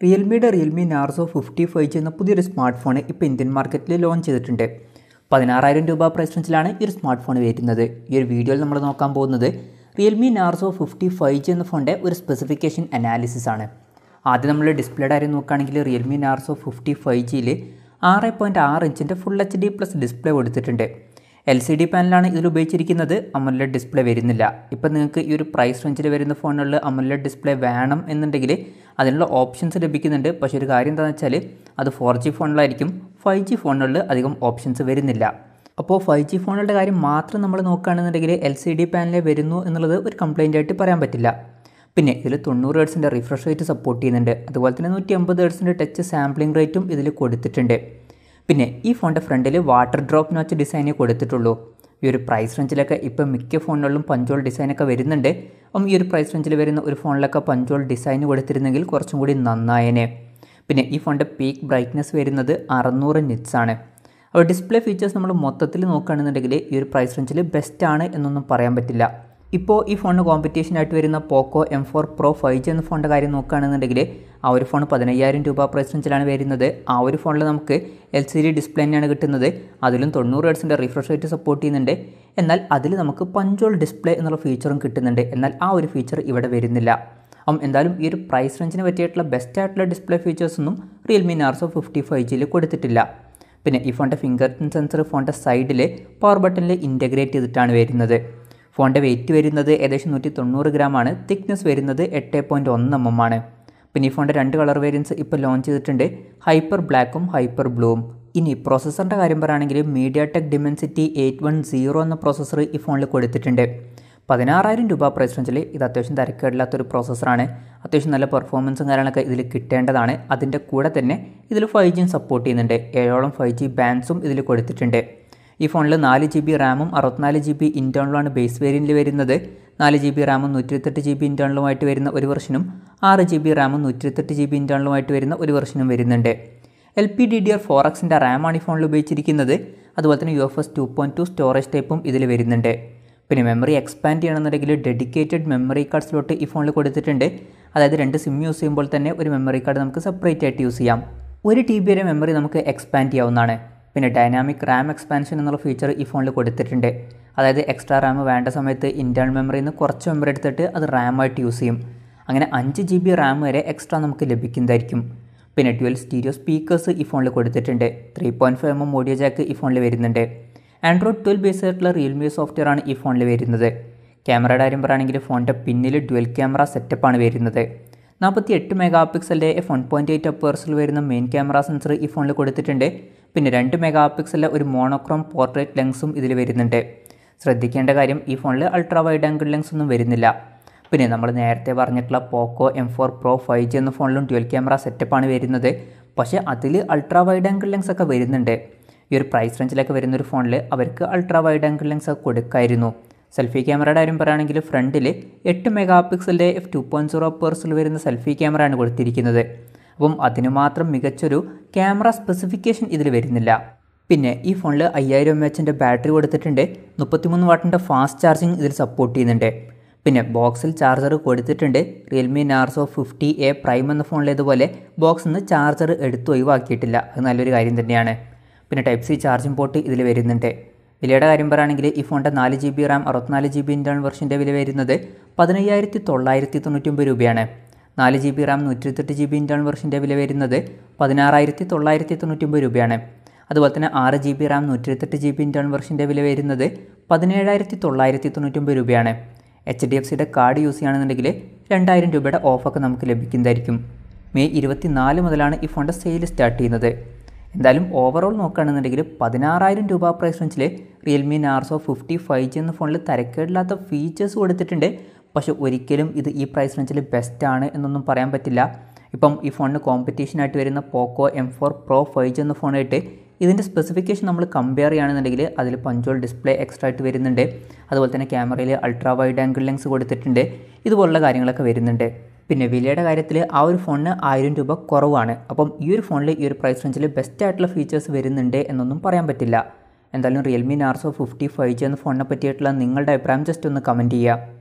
Realme Narzo 55 എന്ന പുതിയൊരു smart phone ഇപ്പോൾ ഇന്ത്യൻ മാർക്കറ്റിൽ ലോഞ്ച് ചെയ്തിട്ടുണ്ട്. 16,000 രൂപ പ്രൈസ് റേഞ്ചിലാണ് ഈ ഒരു സ്മാർട്ട് ഫോൺ വരുന്നത്. ഈ ഒരു വീഡിയോയിൽ നമ്മൾ നോക്കാൻ പോകുന്നത് Realme Narzo 55 എന്ന ഫോണിൻ്റെ ഒരു സ്പെസിഫിക്കേഷൻ അനാലിസിസ് ആണ്. ആദ്യം നമ്മൾ ഡിസ്പ്ലേയുടെ കാര്യം നോക്കുകയാണെങ്കിൽ Realme Narzo 55ൽ 6.6 ഇഞ്ചിൻ്റെ ഫുൾ HD പ്ലസ് ഡിസ്പ്ലേ കൊടുത്തിട്ടുണ്ട്. LCD പാനലാണ് ഇതിൽ ഉപയോഗിച്ചിരിക്കുന്നത്. AMOLED ഡിസ്പ്ലേ വരുന്നില്ല. ഇപ്പോൾ നിങ്ങൾക്ക് ഈ ഒരു പ്രൈസ് റേഞ്ചിൽ വരുന്ന ഫോണുകളിൽ AMOLED ഡിസ്പ്ലേ വേണം എന്നുണ്ടെങ്കിൽ അതിനുള്ള ഓപ്ഷൻസ് ലഭിക്കുന്നുണ്ട്. പക്ഷേ ഒരു കാര്യം എന്താണെന്ന് വെച്ചാൽ അത് 4G ഫോണിലായിരിക്കും. 5G ഫോണുകളിൽ അധികം ഓപ്ഷൻസ് വരുന്നില്ല. അപ്പോൾ 5G ഫോണുകളുടെ കാര്യം മാത്രം നമ്മൾ നോക്കുകയാണെന്നുണ്ടെങ്കിൽ LCD പാനലേ വരുന്നു എന്നുള്ളത് ഒരു കംപ്ലയിൻ്റ് ആയിട്ട് പറയാൻ പറ്റില്ല. പിന്നെ ഇതിൽ 90 ഹെർട്സിൻ്റെ റിഫ്രഷ് റേറ്റ് സപ്പോർട്ട് ചെയ്യുന്നുണ്ട്. അതുപോലെ തന്നെ 150 ഹെർട്സിൻ്റെ ടച്ച് സാമ്പിളിംഗ് റേറ്റും ഇതിൽ കൊടുത്തിട്ടുണ്ട്. പിന്നെ ഈ ഫോണിൻ്റെ ഫ്രണ്ടിൽ വാട്ടർ ഡ്രോപ്പ് നോച്ച് ഡിസൈനേ കൊടുത്തിട്ടുള്ളൂ. ഈ ഒരു പ്രൈസ് റേഞ്ചിലൊക്കെ ഇപ്പോൾ മിക്ക ഫോണുകളിലും പഞ്ചോൾ ഡിസൈനൊക്കെ വരുന്നുണ്ട്. ഈ ഒരു പ്രൈസ് റേഞ്ചിൽ വരുന്ന ഒരു ഫോണിലൊക്കെ പഞ്ചോൾ ഡിസൈൻ കൊടുത്തിരുന്നെങ്കിൽ കുറച്ചും കൂടി നന്നായേനെ. പിന്നെ ഈ ഫോണിൻ്റെ പീക്ക് ബ്രൈറ്റ്നസ് വരുന്നത് 600 നിറ്റ്സ് ആണ്. അപ്പോൾ ഡിസ്പ്ലേ ഫീച്ചേഴ്സ് നമ്മൾ മൊത്തത്തിൽ നോക്കുകയാണെന്നുണ്ടെങ്കിൽ ഈ ഒരു പ്രൈസ് റേഞ്ചിൽ ബെസ്റ്റാണ് എന്നൊന്നും പറയാൻ പറ്റില്ല. ഇപ്പോൾ ഈ ഫോണിന് കോമ്പറ്റീഷനായിട്ട് വരുന്ന പോക്കോ M4 Pro 5G എന്ന ഫോണിൻ്റെ കാര്യം നോക്കുകയാണെന്നുണ്ടെങ്കിൽ ആ ഒരു ഫോൺ 15,000 രൂപ പ്രൈസ് റേഞ്ചിലാണ് വരുന്നത്. ആ ഒരു ഫോണിൽ നമുക്ക് LCD ഡിസ്പ്ലേ തന്നെയാണ് കിട്ടുന്നത്. അതിലും 90 ഹെർട്സിൻ്റെ റിഫ്രഷ് റേറ്റ് സപ്പോർട്ട് ചെയ്യുന്നുണ്ട്. എന്നാൽ അതിൽ നമുക്ക് പഞ്ചോൾ ഡിസ്പ്ലേ എന്നുള്ള ഫീച്ചറും കിട്ടുന്നുണ്ട്. എന്നാൽ ആ ഒരു ഫീച്ചർ ഇവിടെ വരുന്നില്ല. എന്തായാലും ഈ ഒരു പ്രൈസ് റേഞ്ചിന് പറ്റിയിട്ടുള്ള ബെസ്റ്റ് ആയിട്ടുള്ള ഡിസ്പ്ലേ ഫീച്ചേഴ്സൊന്നും Realme Narzo 55ൽ കൊടുത്തിട്ടില്ല. പിന്നെ ഈ ഫോണിൻ്റെ ഫിംഗർ പ്രിൻറ്റ് സെൻസർ ഫോണിൻ്റെ സൈഡിൽ പവർ ബട്ടണിൽ ഇൻറ്റഗ്രേറ്റ് ചെയ്തിട്ടാണ് വരുന്നത്. ഫോണിൻ്റെ വെയിറ്റ് വരുന്നത് ഏകദേശം 190 ഗ്രാമാണ്. തിക്നെസ് വരുന്നത് 8.1 mm ആണ്. പിന്നെ ഈ ഫോണിൻ്റെ 2 കളർ വേരിയൻസ് ഇപ്പോൾ ലോഞ്ച് ചെയ്തിട്ടുണ്ട്. ഹൈപ്പർ ബ്ലാക്കും ഹൈപ്പർ ബ്ലൂവും. ഇനി പ്രോസസ്സറിൻ്റെ കാര്യം പറയുകയാണെങ്കിൽ MEDIATEK DIMENSITY 810 എന്ന പ്രോസസ്സർ ഈ ഫോണിൽ കൊടുത്തിട്ടുണ്ട്. 16,000 രൂപ പ്രൈസ് റേഞ്ചിൽ ഇത് അത്യാവശ്യം തിരക്കേടില്ലാത്തൊരു പ്രോസസ്സറാണ്. അത്യാവശ്യം നല്ല പെർഫോമൻസും കാര്യങ്ങളൊക്കെ ഇതിൽ കിട്ടേണ്ടതാണ്. അതിൻ്റെ കൂടെ തന്നെ ഇതിൽ 5G സപ്പോർട്ട് ചെയ്യുന്നുണ്ട്. 7ഓളം 5G ബാൻഡ്സും ഇതിൽ കൊടുത്തിട്ടുണ്ട്. ഈ ഫോണിൽ 4GB റാമും 64GB ഇൻറ്റേർണലുമാണ് ബേസ് വേരിയൻറ്റിൽ വരുന്നത്. 4GB റാമും 128GB ഇൻറ്റേർണലുമായിട്ട് വരുന്ന ഒരു വെർഷനും 6GB റാമും 128GB ഇൻറ്റേർണലുമായിട്ട് വരുന്ന ഒരു വെർഷനും വരുന്നുണ്ട്. LPDDR4Xൻ്റെ റാമാണ് ഈ ഫോണിൽ ഉപയോഗിച്ചിരിക്കുന്നത്. അതുപോലെ തന്നെ UFS 2.2 സ്റ്റോറേജ് ടൈപ്പും ഇതിൽ വരുന്നുണ്ട്. പിന്നെ മെമ്മറി എക്സ്പാൻഡ് ചെയ്യണമെന്നുണ്ടെങ്കിൽ ഡെഡിക്കേറ്റഡ് മെമ്മറി കാർഡ് സ്ലോട്ട് ഈ ഫോണിൽ കൊടുത്തിട്ടുണ്ട്. അതായത് 2 സിം യൂസ് ചെയ്യുമ്പോൾ തന്നെ ഒരു മെമ്മറി കാർഡ് നമുക്ക് സെപ്പറേറ്റ് ആയിട്ട് യൂസ് ചെയ്യാം. 1 TB വരെ മെമ്മറി നമുക്ക് എക്സ്പാൻഡ് ചെയ്യാവുന്നതാണ്. പിന്നെ ഡൈനാമിക് റാം എക്സ്പാൻഷൻ എന്നുള്ള ഫീച്ചർ ഈ ഫോണിൽ കൊടുത്തിട്ടുണ്ട്. അതായത് എക്സ്ട്രാ റാം വേണ്ട സമയത്ത് ഇൻറ്റേർണൽ മെമ്മറിയിൽ നിന്ന് കുറച്ച് മെമ്മറി എടുത്തിട്ട് അത് റാമായിട്ട് യൂസ് ചെയ്യും. അങ്ങനെ 5GB റാം വരെ എക്സ്ട്രാ നമുക്ക് ലഭിക്കുന്നതായിരിക്കും. പിന്നെ 12 സ്റ്റീരിയോ സ്പീക്കേഴ്സ് ഈ ഫോണിൽ കൊടുത്തിട്ടുണ്ട്. 3.5 mm ഓഡിയോ ജാക്ക് ഈ ഫോണിൽ വരുന്നുണ്ട്. Android 12 ബേസ് ആയിട്ടുള്ള Realme സോഫ്റ്റ്വെയർ ആണ് ഈ ഫോണിൽ വരുന്നത്. ക്യാമറയുടെ കാര്യം പറയുകയാണെങ്കിൽ ഫോണിൻ്റെ പിന്നിൽ ഡ്യുവൽ ക്യാമറ സെറ്റപ്പാണ് വരുന്നത്. 48 മെഗാ പിക്സലിൻ്റെ f1.8 അപ്പേഴ്സിൽ വരുന്ന മെയിൻ ക്യാമറ സെൻസർ ഈ ഫോണിൽ കൊടുത്തിട്ടുണ്ട്. പിന്നെ 2 മെഗാ പിക്സലിലെ ഒരു മോണോക്രോം പോർട്രേറ്റ് ലെൻസും ഇതിൽ വരുന്നുണ്ട്. ശ്രദ്ധിക്കേണ്ട കാര്യം ഈ ഫോണിൽ അൾട്രാ വൈഡ് ആംഗിൾ ലെൻസ് ഒന്നും വരുന്നില്ല. പിന്നെ നമ്മൾ നേരത്തെ പറഞ്ഞിട്ടുള്ള പോക്കോ M4 Pro 5G എന്ന ഫോണിലും ഡ്യുവൽ ക്യാമറ സെറ്റപ്പാണ് വരുന്നത്. പക്ഷേ അതിൽ അൾട്രാ വൈഡ് ആംഗിൾ ലെൻസ് ഒക്കെ വരുന്നുണ്ട്. ഈ ഒരു പ്രൈസ് റേഞ്ചിലൊക്കെ വരുന്നൊരു ഫോണിൽ അവർക്ക് അൾട്രാ വൈഡ് ആംഗിൾ ലെൻസ് ഒക്കെ കൊടുക്കായിരുന്നു. സെൽഫി ക്യാമറയുടെ കാര്യം പറയുകയാണെങ്കിൽ ഫ്രണ്ടിൽ 8 മെഗാ പിക്സലിൻ്റെ f2.0 അപ്പേഴ്സിൽ വരുന്ന സെൽഫി ക്യാമറയാണ് കൊടുത്തിരിക്കുന്നത്. അപ്പം അതിന് മാത്രം മികച്ചൊരു ക്യാമറ സ്പെസിഫിക്കേഷൻ ഇതിൽ വരുന്നില്ല. പിന്നെ ഈ ഫോണിൽ 5000 mAhൻ്റെ ബാറ്ററി കൊടുത്തിട്ടുണ്ട്. 33 വാട്ടിൻ്റെ ഫാസ്റ്റ് ചാർജിങ് ഇതിൽ സപ്പോർട്ട് ചെയ്യുന്നുണ്ട്. പിന്നെ ബോക്സിൽ ചാർജർ കൊടുത്തിട്ടുണ്ട്. Realme Narzo 50A പ്രൈം എന്ന ഫോണിലേതുപോലെ ബോക്സിൽ നിന്ന് ചാർജർ എടുത്ത് ഒഴിവാക്കിയിട്ടില്ല. അത് നല്ലൊരു കാര്യം തന്നെയാണ്. പിന്നെ Type-C ചാർജിംഗ് പോർട്ട് ഇതിൽ വരുന്നുണ്ട്. വിലയുടെ കാര്യം പറയുകയാണെങ്കിൽ ഈ ഫോണിൻ്റെ 4GB റാം 64GB ഇൻറ്റേർണൽ വെർഷൻ്റെ വില വരുന്നത് 15,999 രൂപയാണ്. 4GB റാം 128GB ഇൻറ്റേർണൽ വെർഷൻ്റെ വില വരുന്നത് 16,999 രൂപയാണ്. അതുപോലെ തന്നെ 6GB റാം 128GB ഇൻറ്റേർണൽ വെർഷൻ്റെ വില വരുന്നത് 17,999 രൂപയാണ്. HDFCയുടെ കാർഡ് യൂസ് ചെയ്യുകയാണെന്നുണ്ടെങ്കിൽ 2,000 രൂപയുടെ ഓഫൊക്കെ നമുക്ക് ലഭിക്കുന്നതായിരിക്കും. മെയ് 24 മുതലാണ് ഈ ഫോണിൻ്റെ സെയിൽ സ്റ്റാർട്ട് ചെയ്യുന്നത്. എന്തായാലും ഓവറോൾ നോക്കുകയാണെന്നുണ്ടെങ്കിൽ 16,000 രൂപ പ്രൈസ് റേഞ്ചിൽ Realme Narzo 55G എന്ന ഫോണിൽ തരക്കേടില്ലാത്ത ഫീച്ചേഴ്സ് കൊടുത്തിട്ടുണ്ട്. പക്ഷേ ഒരിക്കലും ഇത് ഈ പ്രൈസ് റേഞ്ചിൽ ബെസ്റ്റാണ് എന്നൊന്നും പറയാൻ പറ്റില്ല. ഇപ്പം ഈ ഫോണിന് കോമ്പറ്റീഷനായിട്ട് വരുന്ന പോക്കോ M4 Pro 5G എന്ന ഫോണായിട്ട് ഇതിൻ്റെ സ്പെസിഫിക്കേഷൻ നമ്മൾ കമ്പയർ ചെയ്യുകയാണെന്നുണ്ടെങ്കിൽ അതിൽ പഞ്ചോൾ ഡിസ്പ്ലേ എക്സ്ട്രാ ആയിട്ട് വരുന്നുണ്ട്. അതുപോലെ തന്നെ ക്യാമറയിൽ അൾട്രാ വൈഡ് ആംഗിൾ ലെൻസ് കൊടുത്തിട്ടുണ്ട്. ഇതുപോലുള്ള കാര്യങ്ങളൊക്കെ വരുന്നുണ്ട്. പിന്നെ വിലയുടെ കാര്യത്തിൽ ആ ഒരു ഫോണിന് 1000 രൂപ കുറവാണ്. അപ്പം ഈ ഒരു ഫോണിൽ ഈ ഒരു പ്രൈസ് റേഞ്ചിൽ ബെസ്റ്റ് ആയിട്ടുള്ള ഫീച്ചേഴ്സ് വരുന്നുണ്ട് എന്നൊന്നും പറയാൻ പറ്റില്ല. എന്തായാലും Realme Narzo 55G എന്ന ഫോണിനെ പറ്റിയിട്ടുള്ള നിങ്ങളുടെ അഭിപ്രായം ജസ്റ്റ് ഒന്ന് കമൻറ്റ് ചെയ്യുക.